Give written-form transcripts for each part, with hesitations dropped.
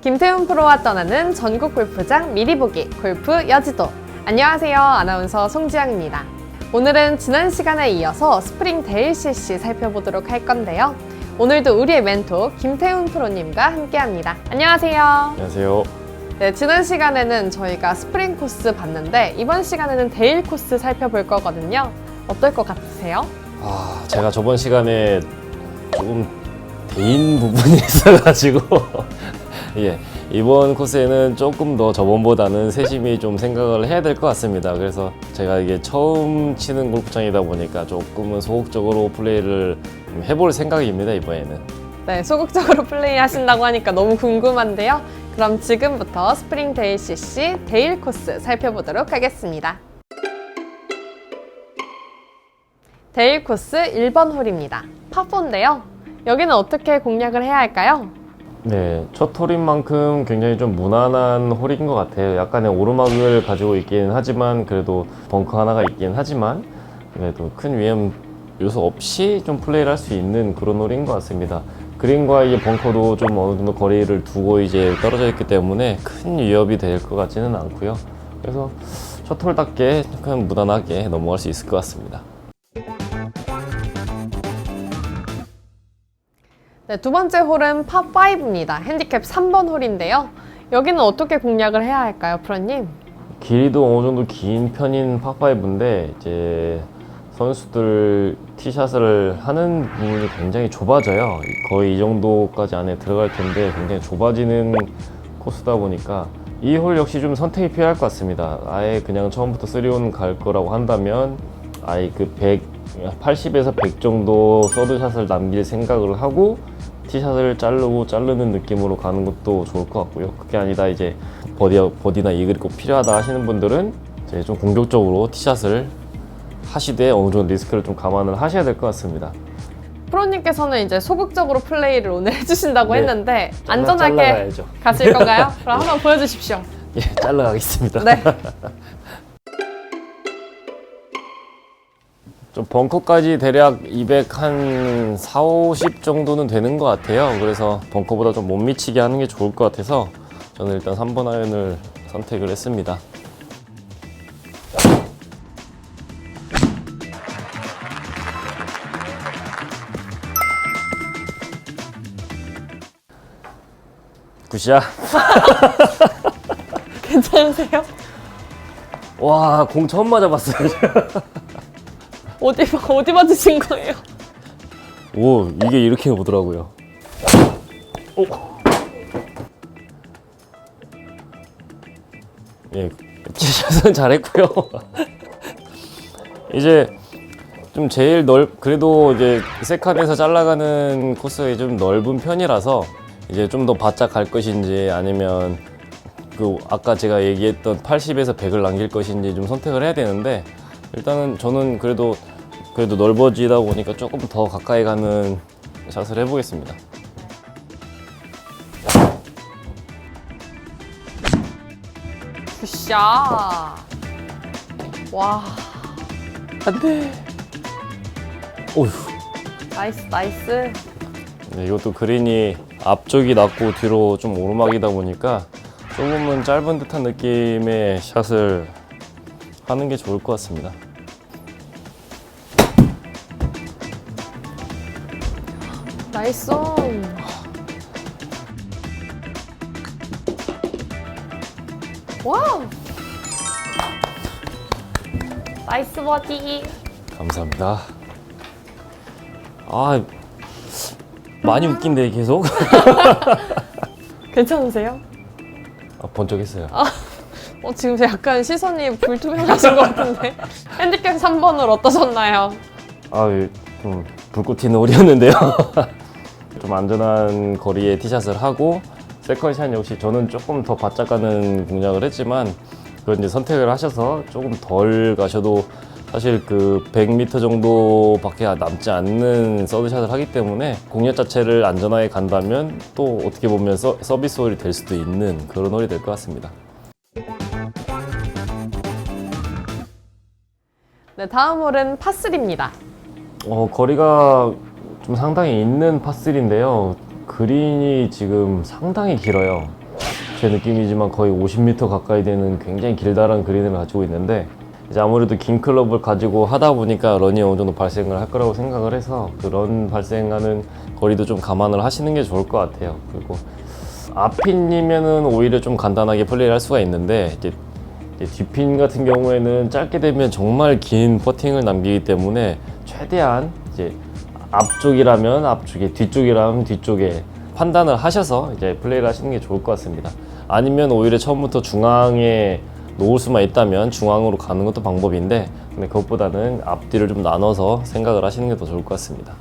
김태훈 프로와 떠나는 전국 골프장 미리 보기 골프 여지도. 안녕하세요. 아나운서 송지영입니다. 오늘은 지난 시간에 이어서 스프링 데일 CC 살펴보도록 할 건데요. 오늘도 우리의 멘토 김태훈 프로님과 함께합니다. 안녕하세요. 안녕하세요. 네, 지난 시간에는 저희가 스프링 코스 봤는데 이번 시간에는 데일 코스 살펴볼 거거든요. 어떨 것 같으세요? 제가 저번 시간에 조금 대인 부분이 있어가지고 예, 이번 코스에는 조금 더 저번보다는 세심히 좀 생각을 해야 될 것 같습니다. 그래서 제가 이게 처음 치는 골프장이다 보니까 조금은 소극적으로 플레이를 좀 해볼 생각입니다, 이번에는. 네, 소극적으로 플레이 하신다고 하니까 너무 궁금한데요. 그럼 지금부터 스프링 데일 CC 데일 코스 살펴보도록 하겠습니다. 데일 코스 1번 홀입니다. 파4인데요. 여기는 어떻게 공략을 해야 할까요? 네, 첫 홀인 만큼 굉장히 좀 무난한 홀인 것 같아요. 약간의 오르막을 가지고 있긴 하지만, 그래도 벙커 하나가 있긴 하지만, 그래도 큰 위험 요소 없이 좀 플레이를 할 수 있는 그런 홀인 것 같습니다. 그린과 이 벙커도 좀 어느 정도 거리를 두고 이제 떨어져 있기 때문에 큰 위협이 될 것 같지는 않고요. 그래서 첫 홀답게 그냥 무난하게 넘어갈 수 있을 것 같습니다. 네, 두 번째 홀은 파5입니다. 핸디캡 3번 홀인데요. 여기는 어떻게 공략을 해야 할까요, 프로님? 길이도 어느 정도 긴 편인 파5인데 이제 선수들 티샷을 하는 부분이 굉장히 좁아져요. 거의 이 정도까지 안에 들어갈 텐데 굉장히 좁아지는 코스다 보니까 이 홀 역시 좀 선택이 필요할 것 같습니다. 아예 그냥 처음부터 3온 갈 거라고 한다면 아예 그 80에서 100 정도 서드샷을 남길 생각을 하고 티샷을 자르는 느낌으로 가는 것도 좋을 것 같고요. 그게 아니다 이제 버디나 이글이 꼭 필요하다 하시는 분들은 이제 좀 공격적으로 티샷을 하시되 어느 정도 리스크를 좀 감안을 하셔야 될 것 같습니다. 프로님께서는 이제 소극적으로 플레이를 오늘 해주신다고 네. 했는데 안전하게 잘라가야죠. 가실 건가요? 그럼 한번 보여주십시오. 예, 잘라가겠습니다. 네. 좀 벙커까지 대략 200 한 4, 50 정도는 되는 것 같아요. 그래서 벙커보다 좀 못 미치게 하는 게 좋을 것 같아서 저는 일단 3번 아이언을 선택을 했습니다. 굿샷. 괜찮으세요? 와, 공 처음 맞아봤어요. 어디 맞으신 거예요? 오, 이게 이렇게 오더라고요. 오. 예, 티샷은 잘했고요. 이제 좀 제일 그래도 이제 세컨에서 잘라가는 코스가 좀 넓은 편이라서 이제 좀 더 바짝 갈 것인지 아니면 그 아까 제가 얘기했던 80에서 100을 남길 것인지 좀 선택을 해야 되는데 일단은 저는 그래도 넓어지다 보니까 조금 더 가까이 가는 샷을 해보겠습니다. 굿샷. 와, 안돼. 오휴. 나이스. 네, 이것도 그린이 앞쪽이 낮고 뒤로 좀 오르막이다 보니까 조금은 짧은 듯한 느낌의 샷을 하는 게 좋을 것 같습니다. 나이스. 와우. 나이스 버디. 감사합니다. 많이 웃긴데 계속? 괜찮으세요? 번쩍했어요. 지금 약간 시선이 불투명하신 것 같은데. 핸디캡 3번을 어떠셨나요? 좀 불꽃 튀는 홀이었는데요. 좀 안전한 거리에 티샷을 하고 세컨샷 역시 저는 조금 더 바짝 가는 공략을 했지만 그건 이제 선택을 하셔서 조금 덜 가셔도 사실 그 100m 정도밖에 남지 않는 서드샷을 하기 때문에 공략 자체를 안전하게 간다면 또 어떻게 보면 서비스 홀이 될 수도 있는 그런 홀이 될 것 같습니다. 네, 다음 홀은 파3입니다. 거리가 좀 상당히 있는 파3인데요. 그린이 지금 상당히 길어요. 제 느낌이지만 거의 50m 가까이 되는 굉장히 길다란 그린을 가지고 있는데, 이제 아무래도 긴 클럽을 가지고 하다 보니까 런이 어느 정도 발생을 할 거라고 생각을 해서 그런 발생하는 거리도 좀 감안을 하시는 게 좋을 것 같아요. 그리고 앞핀이면은 오히려 좀 간단하게 플레이를 할 수가 있는데, 이제 뒷핀 같은 경우에는 짧게 되면 정말 긴 퍼팅을 남기기 때문에 최대한 이제 앞쪽이라면 앞쪽에, 뒤쪽이라면 뒤쪽에 판단을 하셔서 이제 플레이를 하시는 게 좋을 것 같습니다. 아니면 오히려 처음부터 중앙에 놓을 수만 있다면 중앙으로 가는 것도 방법인데, 근데 그것보다는 앞뒤를 좀 나눠서 생각을 하시는 게 더 좋을 것 같습니다.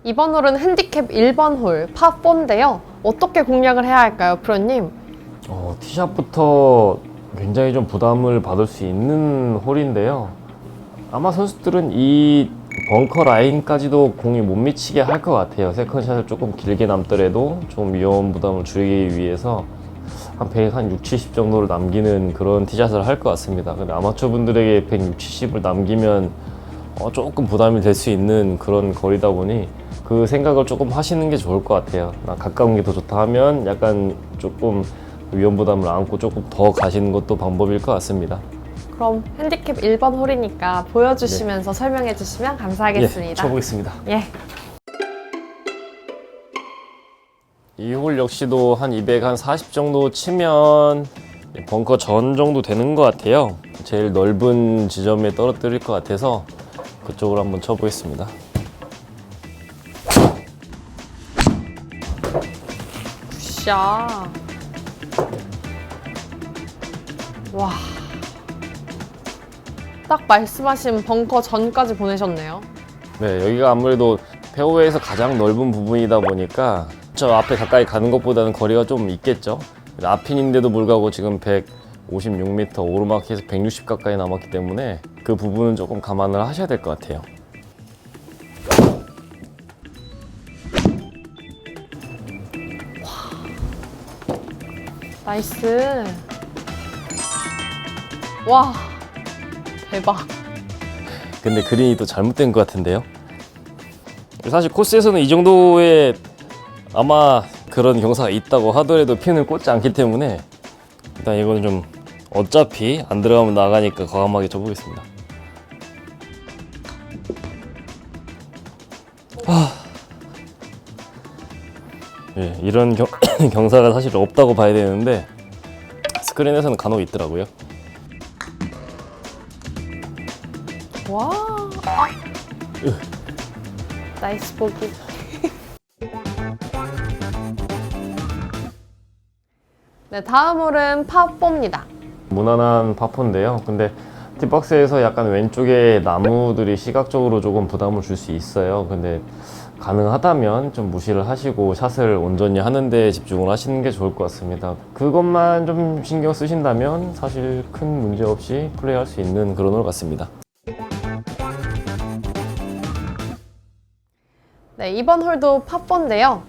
이번 홀은 핸디캡 1번 홀 파4인데요. 어떻게 공략을 해야 할까요, 프로님? 티샷부터 굉장히 좀 부담을 받을 수 있는 홀인데요. 아마 선수들은 이 벙커 라인까지도 공이 못 미치게 할 것 같아요. 세컨샷을 조금 길게 남더라도 좀 위험 부담을 줄이기 위해서 한 160, 70 정도를 남기는 그런 티샷을 할 것 같습니다. 근데 아마추어 분들에게 160, 70을 남기면 조금 부담이 될 수 있는 그런 거리다 보니 그 생각을 조금 하시는 게 좋을 것 같아요. 가까운 게 더 좋다 하면 약간 조금 위험 부담을 안고 조금 더 가시는 것도 방법일 것 같습니다. 그럼 핸디캡 1번 홀이니까 보여주시면서 설명해 주시면 감사하겠습니다. 예, 쳐보겠습니다. 예. 이 홀 역시도 한 240 정도 치면 벙커 전 정도 되는 것 같아요. 제일 넓은 지점에 떨어뜨릴 것 같아서 그쪽으로 한번 쳐보겠습니다. 굿샷. 와. 딱 말씀하신 벙커 전까지 보내셨네요. 네, 여기가 아무래도 페어웨이에서 가장 넓은 부분이다 보니까 저 앞에 가까이 가는 것보다는 거리가 좀 있겠죠. 앞핀인데도 불구하고 지금 156m, 오르막해서 160 가까이 남았기 때문에 그 부분은 조금 감안을 하셔야 될 것 같아요. 나이스. 와. 대박. 근데 그린이 또 잘못된 것 같은데요. 사실 코스에서는 이 정도의 아마 그런 경사가 있다고 하더라도 핀을 꽂지 않기 때문에 일단 이거는 좀 어차피 안 들어가면 나가니까 과감하게 쳐보겠습니다. 예, 이런 경사가 사실 없다고 봐야 되는데 스크린에서는 간혹 있더라고요. 와. 나이스 보기. 네, 다음 홀은 파4입니다. 무난한 파포인데요. 근데 티박스에서 약간 왼쪽에 나무들이 시각적으로 조금 부담을 줄 수 있어요. 근데 가능하다면 좀 무시를 하시고 샷을 온전히 하는 데 집중을 하시는 게 좋을 것 같습니다. 그것만 좀 신경 쓰신다면 사실 큰 문제 없이 플레이할 수 있는 그런 홀 같습니다. 네, 이번 홀도 파4인데요.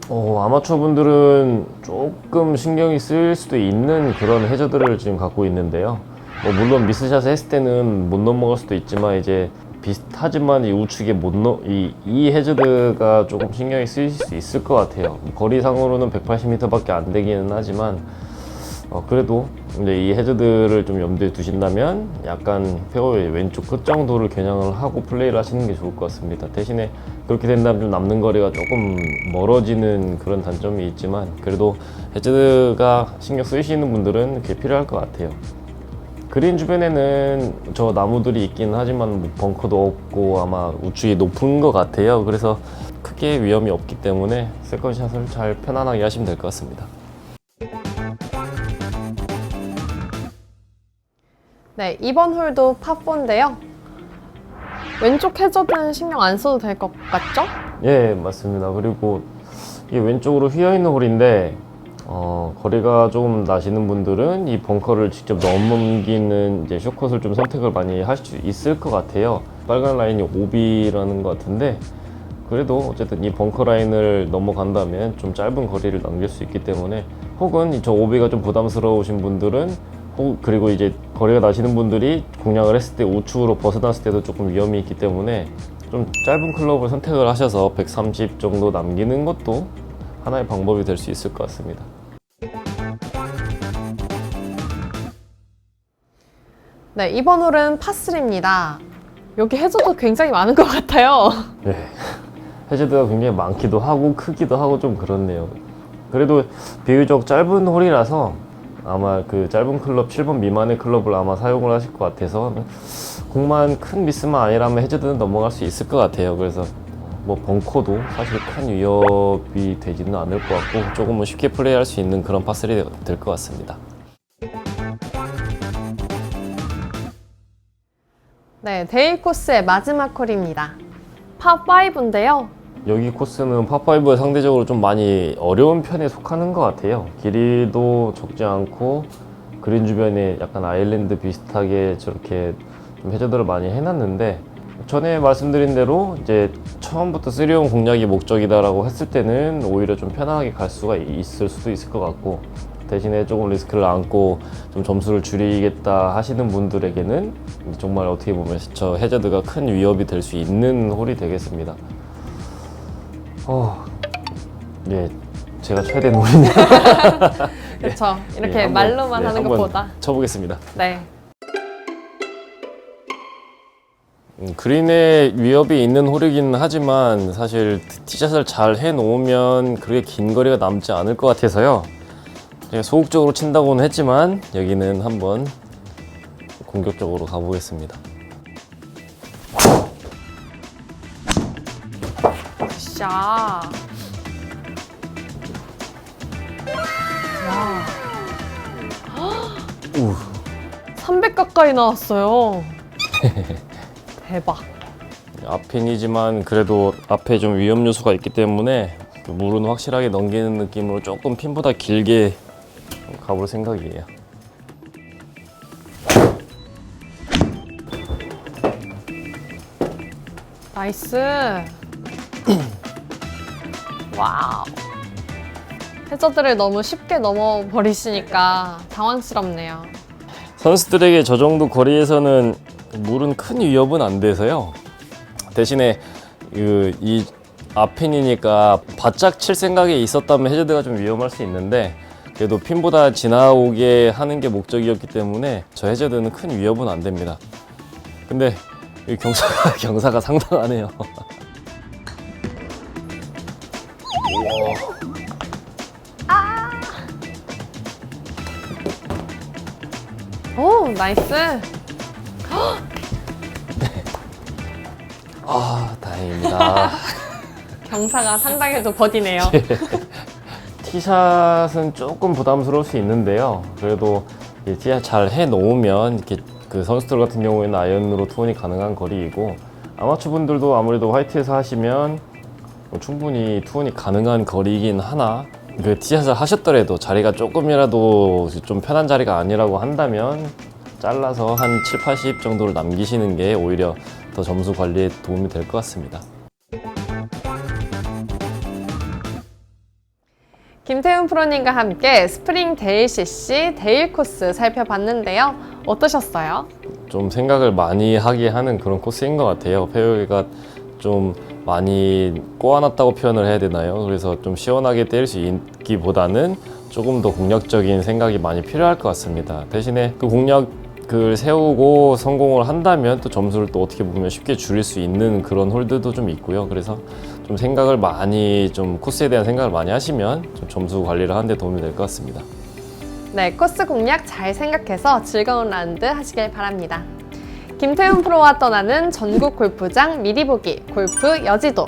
아마추어 분들은 조금 신경이 쓰일 수도 있는 그런 해저들을 지금 갖고 있는데요. 물론 미스샷을 했을 때는 못 넘어갈 수도 있지만 이제 비슷하지만 이 우측에 이 해저드가 조금 신경이 쓰일 수 있을 것 같아요. 거리상으로는 180m밖에 안 되기는 하지만 그래도 이제 이 해저드를 좀 염두에 두신다면 약간 페어웨이 왼쪽 끝 정도를 겨냥을 하고 플레이를 하시는 게 좋을 것 같습니다. 대신에 그렇게 된다면 좀 남는 거리가 조금 멀어지는 그런 단점이 있지만 그래도 해저드가 신경 쓰이시는 분들은 그게 필요할 것 같아요. 그린 주변에는 저 나무들이 있긴 하지만 뭐 벙커도 없고 아마 우측이 높은 것 같아요. 그래서 크게 위험이 없기 때문에 세컨샷을 잘 편안하게 하시면 될 것 같습니다. 네, 이번 홀도 파4인데요. 왼쪽 해저드는 신경 안 써도 될 것 같죠? 예, 맞습니다. 그리고 이게 왼쪽으로 휘어있는 홀인데 거리가 조금 나시는 분들은 이 벙커를 직접 넘기는 이제 숏컷을 좀 선택을 많이 할 수 있을 것 같아요. 빨간 라인이 오비라는 것 같은데 그래도 어쨌든 이 벙커 라인을 넘어간다면 좀 짧은 거리를 남길 수 있기 때문에 혹은 저 오비가 좀 부담스러우신 분들은 그리고 이제 거리가 나시는 분들이 공략을 했을 때 우측으로 벗어났을 때도 조금 위험이 있기 때문에 좀 짧은 클럽을 선택을 하셔서 130 정도 남기는 것도 하나의 방법이 될 수 있을 것 같습니다. 네, 이번 홀은 파3입니다. 여기 해저도 굉장히 많은 것 같아요. 네, 해저드가 굉장히 많기도 하고 크기도 하고 좀 그렇네요. 그래도 비교적 짧은 홀이라서 아마 그 짧은 클럽 7번 미만의 클럽을 아마 사용을 하실 것 같아서 공만 큰 미스만 아니라면 해저드는 넘어갈 수 있을 것 같아요. 그래서 뭐 벙커도 사실 큰 위협이 되지는 않을 것 같고 조금은 쉽게 플레이할 수 있는 그런 파3가 될 것 같습니다. 네, 데일 코스의 마지막 홀입니다. 파5인데요. 여기 코스는 파5에 상대적으로 좀 많이 어려운 편에 속하는 것 같아요. 길이도 적지 않고 그린 주변에 약간 아일랜드 비슷하게 저렇게 좀 해저드를 많이 해놨는데, 전에 말씀드린 대로 이제 처음부터 3온 공략이 목적이다라고 했을 때는 오히려 좀 편안하게 갈 수가 있을 수도 있을 것 같고, 대신에 조금 리스크를 안고 좀 점수를 줄이겠다 하시는 분들에게는 정말 어떻게 보면 저 해저드가 큰 위협이 될 수 있는 홀이 되겠습니다. 예, 제가 쳐야 되는 홀이네요. 그렇죠. 이렇게 예, 한번, 말로만 네, 하는 한번 것보다. 쳐보겠습니다. 네. 그린에 위협이 있는 홀이긴 하지만 사실 티샷을 잘 해놓으면 그렇게 긴 거리가 남지 않을 것 같아서요. 제가 소극적으로 친다고는 했지만 여기는 한번 공격적으로 가보겠습니다. 샷. 와. 우. 300 가까이 나왔어요. 대박. 앞핀이지만 그래도 앞에 좀 위험 요소가 있기 때문에 그 물은 확실하게 넘기는 느낌으로 조금 핀보다 길게 가볼 생각이에요. 나이스. 와우. 해저드를 너무 쉽게 넘어버리시니까 당황스럽네요. 선수들에게 저 정도 거리에서는 물은 큰 위협은 안 돼서요. 대신에 이 앞핀이니까 바짝 칠 생각이 있었다면 해저드가 좀 위험할 수 있는데, 그래도 핀보다 지나오게 하는 게 목적이었기 때문에 저 해저드는 큰 위협은 안 됩니다. 근데 이 경사가 상당하네요. 오, 나이스. 다행입니다. 경사가 상당해도 버디네요. 티샷은 조금 부담스러울 수 있는데요. 그래도 이 티샷 잘 해놓으면 이렇게 그 선수들 같은 경우에는 아이언으로 투혼이 가능한 거리이고, 아마추어 분들도 아무래도 화이트에서 하시면 충분히 투혼이 가능한 거리이긴 하나, 그 티샷을 하셨더라도 자리가 조금이라도 좀 편한 자리가 아니라고 한다면 잘라서 한 7, 80 정도를 남기시는 게 오히려 더 점수 관리에 도움이 될 것 같습니다. 김태훈 프로님과 함께 스프링 데일 CC 데일 코스 살펴봤는데요. 어떠셨어요? 좀 생각을 많이 하게 하는 그런 코스인 것 같아요. 페어웨이가 좀 많이 꼬아놨다고 표현을 해야 되나요? 그래서 좀 시원하게 때릴 수 있기보다는 조금 더 공략적인 생각이 많이 필요할 것 같습니다. 대신에 그 공략을 세우고 성공을 한다면 또 점수를 또 어떻게 보면 쉽게 줄일 수 있는 그런 홀들도 좀 있고요. 그래서 좀 생각을 많이, 좀 코스에 대한 생각을 많이 하시면 좀 점수 관리를 하는 데 도움이 될 것 같습니다. 네, 코스 공략 잘 생각해서 즐거운 라운드 하시길 바랍니다. 김태훈 프로와 떠나는 전국 골프장 미리 보기 골프 여지도.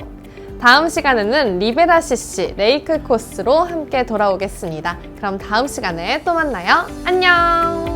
다음 시간에는 리베라 CC 레이크 코스로 함께 돌아오겠습니다. 그럼 다음 시간에 또 만나요. 안녕!